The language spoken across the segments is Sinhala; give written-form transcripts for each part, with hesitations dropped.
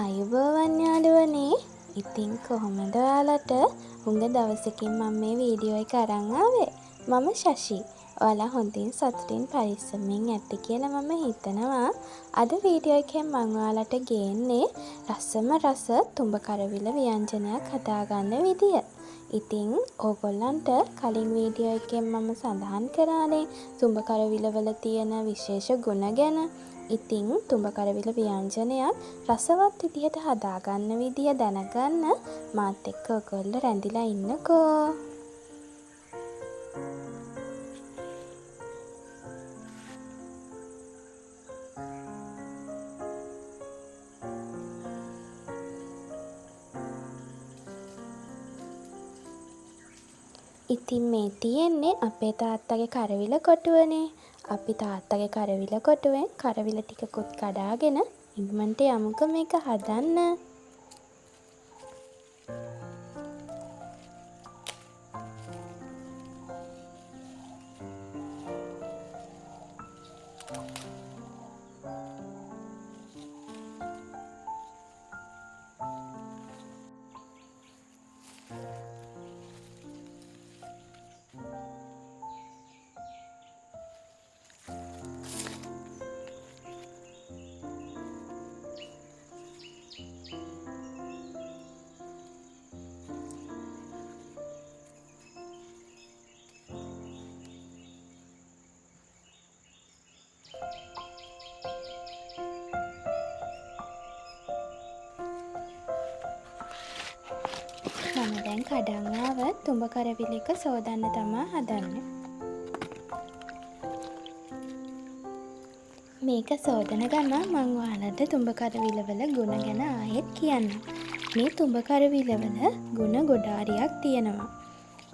ආයුබෝවන් යාළුවනේ. ඉතින් කොහොමද ඔයාලට? හුඟ දවසකින් මම මේ වීඩියෝ එක අරන් ආවේ. මම ශෂි. ඔයාලා හොඳින් සතුටින් පරිස්සමින් ඇති කියලා මම හිතනවා. අද වීඩියෝ එකෙන් මම ඔයාලට ගේන්නේ රසම රස තුඹ කරවිල ව්‍යංජනයක් හදාගන්න විදිය. ඉතින් ඕගොල්ලන්ට කලින් වීඩියෝ එකෙන් මම සඳහන් කරානේ තුඹ කරවිල වල තියෙන විශේෂ ගුණ ගැන. ඉතින් තුඹ කරවිල ව්‍යංජනයක් රසවත් විදිහට හදාගන්න විදිය දැනගන්න මාත් එක්ක ඔයගොල්ලෝ රැඳිලා ඉන්නකෝ. ඉතින් මේ තියෙන්නේ අපේ තාත්තගේ කරවිල කොටුවනේ. අපි තාත්තගේ කරවිල කොටුවෙන් කරවිල ටිකකුත් කඩාගෙන ඉක්මනට යමුකෝ මේක හදන්න. මම දැන් කඩන් ආව තුඹ කරවිල එක සෝදන්න තමා හදන්නේ. මේක සෝදන ගමන් මං ඔයාලට තුඹ කරවිල වල ගුණ ගැන ආයෙත් කියන්නම්. මේ තුඹ කරවිල වල ගුණ ගොඩාරියක් තියෙනවා.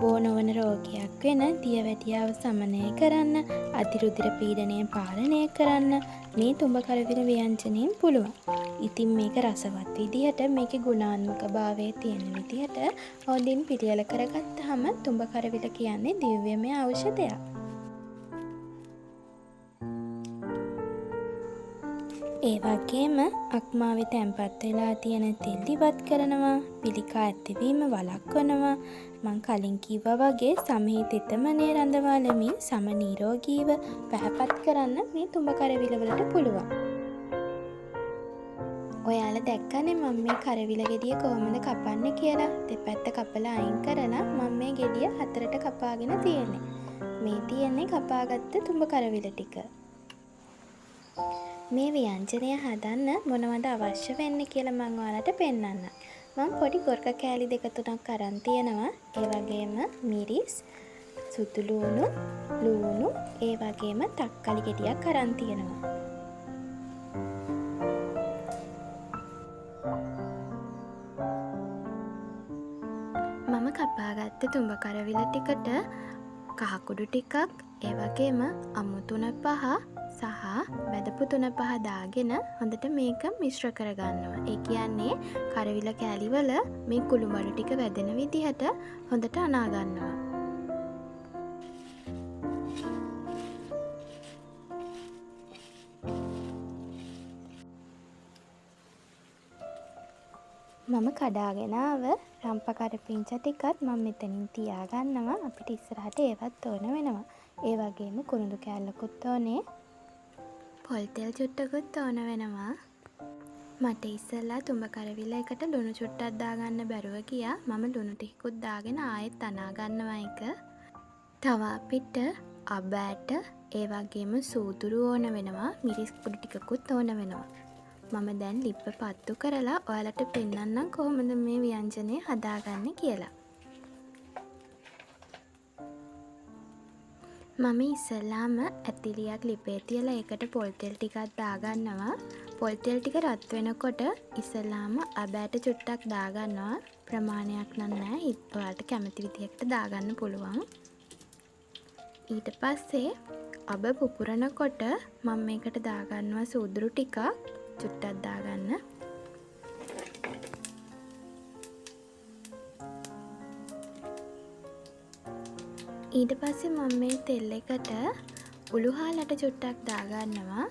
බෝ නොවන රෝගයක් වෙන දියවැඩියාව සමනය කරන්න, අතිරුධිර පීඩනය පාලනය කරන්න මේ තුඹ කරවිල ව්‍යංජනයෙන් පුළුවන්. ඉතින් මේක රසවත් විදිහට මේකේ ගුණාත්මක භාවය තියෙන විදිහට හොඳින් පිළියෙල කරගත්තාම තුඹ කරවිල කියන්නේ දිව්‍යමය ඖෂධයක්. ඒ වගේම අක්මාවේ තැන්පත් වෙලා තියෙන තෙල් ඉවත් කරනවා, පිළිකා ඇතිවීම වළක්වනවා. මං කලින් කිව්වා වගේ සමහි තෙතමනය රඳවාලමින් සම නිරෝගීව පැහැපත් කරන්න මේ තුඹ කරවිල වලට පුළුවන්. ඔයාලා දැක්කනේ මම මේ කරවිල ගෙඩිය කොහොමද කපන්නේ කියලා. දෙපැත්ත කපලා අයින් කරලා මම මේ ගෙඩිය හතරට කපාගෙන තියෙන්නේ. මේ තියෙන්නේ කපාගත්ත තුඹ කරවිල ටික. මේ ව්‍යංජනය හදන්න මොනවද අවශ්‍ය වෙන්නේ කියලා මම ඔයාලට පෙන්නන්නම්. මම පොඩි ගොර්ක කෑලි 2-3ක් අරන් තියෙනවා. ඒ වගේම මිරිස්, සුදු ලූණු, ලූණු, ඒ වගේම තක්කලි ගෙඩියක් අරන් තියෙනවා. මම කපාගත්ත තුඹ කරවිල ටිකට කහ කුඩු ටිකක්, ඒ වගේම අමු තුන පහ සහ බැදපු තුන පහ දාගෙන හොඳට මේක මිශ්‍ර කරගන්නවා. ඒ කියන්නේ කරවිල කෑලි වල මේ කුළුමඩු ටික වැදෙන විදිහට හොඳට අනා ගන්නවා. මම කඩාගෙන ආව රම්ප කරපිංච ටිකත් මම මෙතනින් තියා ගන්නවා. අපිට ඉස්සරහට ඒවත් ඕන වෙනවා. ඒ වගේම කුරුඳු කෑල්ලකුත් ඕනේ. පොල් තෙල් චුට්ටකුත් ඕන වෙනවා. මට ඉස්සෙල්ලා තුඹ කරවිල එකට ලුණු චුට්ටක් දාගන්න බැරුව ගියා. මම ලුණු ටිකකුත් දාගෙන ආයෙත් අනා ගන්නවා එක. තව අපිට අබ ඇට, ඒ වගේම සූදුරු ඕන වෙනවා. මිරිස් කුඩු ටිකකුත් ඕන වෙනවා. මම දැන් ලිප්ප පත්තු කරලා ඔයාලට පෙන්නන්නම් කොහොමද මේ ව්‍යංජනය හදාගන්නේ කියලා. මම ඉස්සෙල්ලාම ඇතිලියක් ලිපේ තියලා ඒකට පොල් තෙල් ටිකක් දාගන්නවා. පොල් තෙල් ටික රත් වෙනකොට ඉස්සෙල්ලාම අබ ඇට චුට්ටක් දාගන්නවා. ප්‍රමාණයක් නෑ. ඔයාලට කැමති විදිහකට දාගන්න පුළුවන්. ඊට පස්සේ අබ පුපුරනකොට මම මේකට දාගන්නවා සූදුරු ටිකක් චුට්ටක් දාගන්න. ඊට පස්සේ මම මේ තෙල් එකට උළුහාලට චුට්ටක් දාගන්නවා.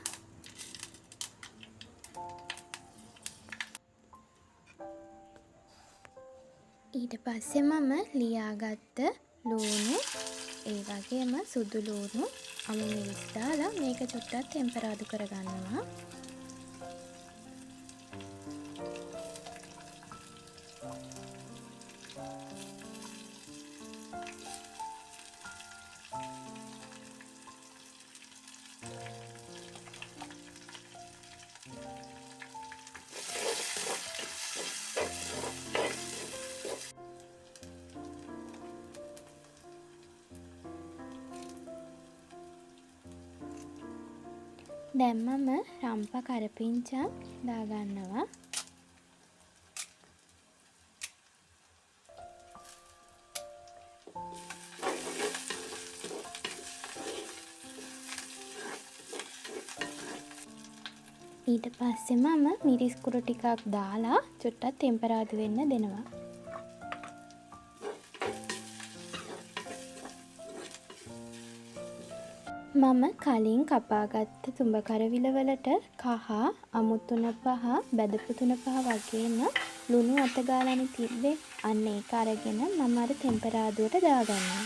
ඊට පස්සේ මම ලියාගත්ත ලූණු ඒ වගේම සුදු ලූණු අමු මිරිස් දාලා මේක චුට්ටක් ටෙම්පරාදු කරගන්නවා. දැන් මම රම්පා කරපිංචා දාගන්නවා. ඊට පස්සේ මම මිරිස් කුඩු ටිකක් දාලා චුට්ටක් ටෙම්පරාදු වෙන්න දෙනවා. මම කලින් කපාගත්ත තුඹ කරවිල වලට කහ, අමු තුනපහ, බැදපු තුනපහ වගේම ලුණු අත ගාලානේ තිබ්බේ. අන්න ඒක අරගෙන මම අර ටෙම්පරාදුවට දාගන්නවා.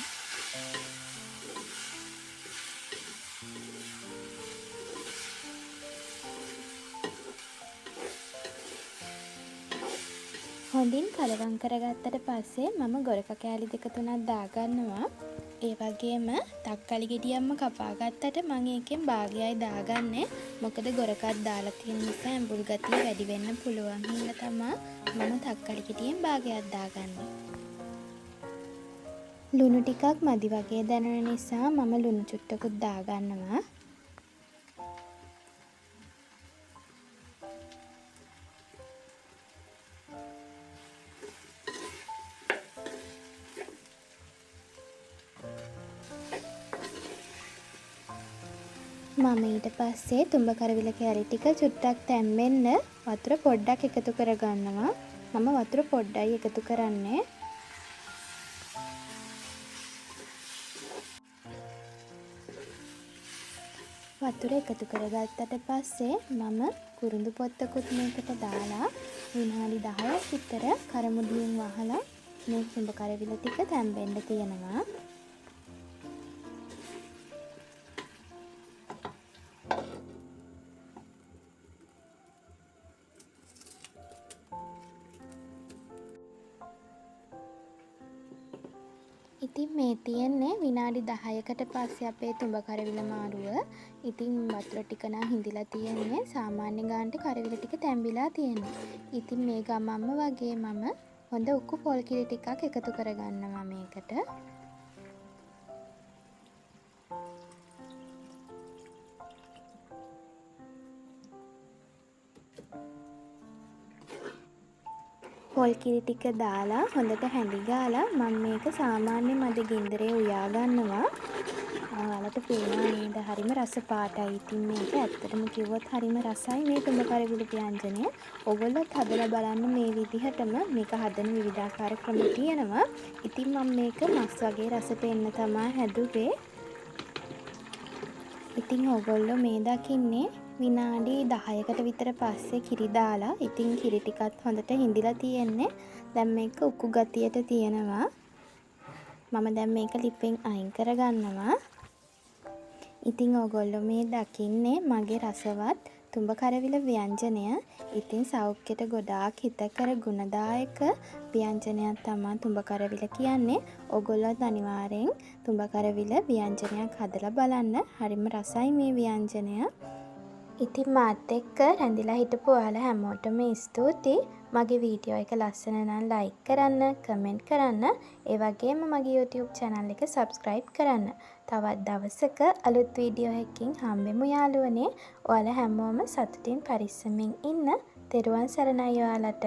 හොඳින් කලවම් කරගත්තට පස්සේ මම ගොරක කෑලි 2-3ක් දාගන්නවා. ඒ වගේම තක්කාලි ගෙඩියක්ම කපා ගත්තට මම ඒකෙන් භාගයයි දාගන්නේ. මොකද ගොරකක් දාලා තියෙන නිසා ඇඹුල් ගතිය වැඩි වෙන්න පුළුවන් හින්දා තමයි මම තක්කාලි ගෙඩියෙන් භාගයක් දාගන්නේ. ලුණු ටිකක් මදි වගේ දැනෙන නිසා මම ලුණු චුට්ටකුත් දාගන්නවා. මම ඊට පස්සේ තුඹ කරවිල කෑලි ටික චුට්ටක් තැම්බෙන්න වතුර පොඩ්ඩක් එකතු කරගන්නවා. මම වතුර පොඩ්ඩයි එකතු කරන්නේ. වතුර එකතු කරගත්තට පස්සේ මම කුරුඳු පොත්තකුත් මේකට දාලා විනාඩි 10ක් විතර කරමුඩියෙන් වහලා මේ තුඹ කරවිල ටික තැම්බෙන්න තියනවා. ඉතින් මේ තියෙන්නේ විනාඩි 10කට පස්සේ අපේ තුඹ කරවිල මාරුව. ඉතින් වතුර ටික නම් හිඳිලා තියෙන්නේ. සාමාන්‍ය ගානට කරවිල ටික තැම්බිලා තියෙනවා. ඉතින් මේ ගමම්ම වගේ මම හොඳ උක්කු පොල් කිරි ටිකක් එකතු කරගන්නවා මේකට. පොල් කිරි ටික දාලා හොඳට හැඳි ගාලා මම මේක සාමාන්‍ය මඩ ගින්දරේ උයා ගන්නවා. ඔයාලට පේනවා නේද? හරිම රස පාටයි. ඉතින් මේක ඇත්තටම කිව්වොත් හරිම රසයි මේ තුඹ කරවිල ව්‍යංජනය. ඔයගොල්ලොත් හදලා බලන්න මේ විදිහටම. මේක හදන විවිධාකාර ක්‍රම තියෙනවා. ඉතින් මම මේක මස් වගේ රසට එන්න තමයි හැදුවේ. ඉතින් ඔයගොල්ලෝ මේ දකින්නේ විනාඩි 10කට විතර පස්සේ කිරි දාලා. ඉතින් කිරි ටිකත් හොඳට හිඳිලා තියෙන්නේ. දැන් මේක උක්කු ගතියට තියෙනවා. මම දැන් මේක ලිපෙන් අයින් කරගන්නවා. ඉතින් ඔයගොල්ලෝ මේ දකින්නේ මගේ රසවත් තුඹ කරවිල ව්‍යංජනය. ඉතින් සෞඛ්‍යයට ගොඩාක් හිතකර ගුණදායක ව්‍යංජනයක් තමයි තුඹ කරවිල කියන්නේ. ඔයගොල්ලොත් අනිවාර්යෙන් තුඹ කරවිල ව්‍යංජනයක් හදලා බලන්න. හරිම රසයි මේ ව්‍යංජනය. ඉතින් මාත් එක්ක රැඳිලා හිටපු ඔයාලා හැමෝටම ස්තුතියි. මගේ වීඩියෝ එක ලස්සන නම් ලයික් කරන්න, කමෙන්ට් කරන්න. ඒ වගේම මගේ YouTube channel එක subscribe කරන්න. තවත් දවසක අලුත් වීඩියෝ එකකින් හම්බෙමු යාළුවනේ. ඔයාලා හැමෝම සතුටින් පරිස්සමින් ඉන්න. තෙරුවන් සරණයි ඔයාලට.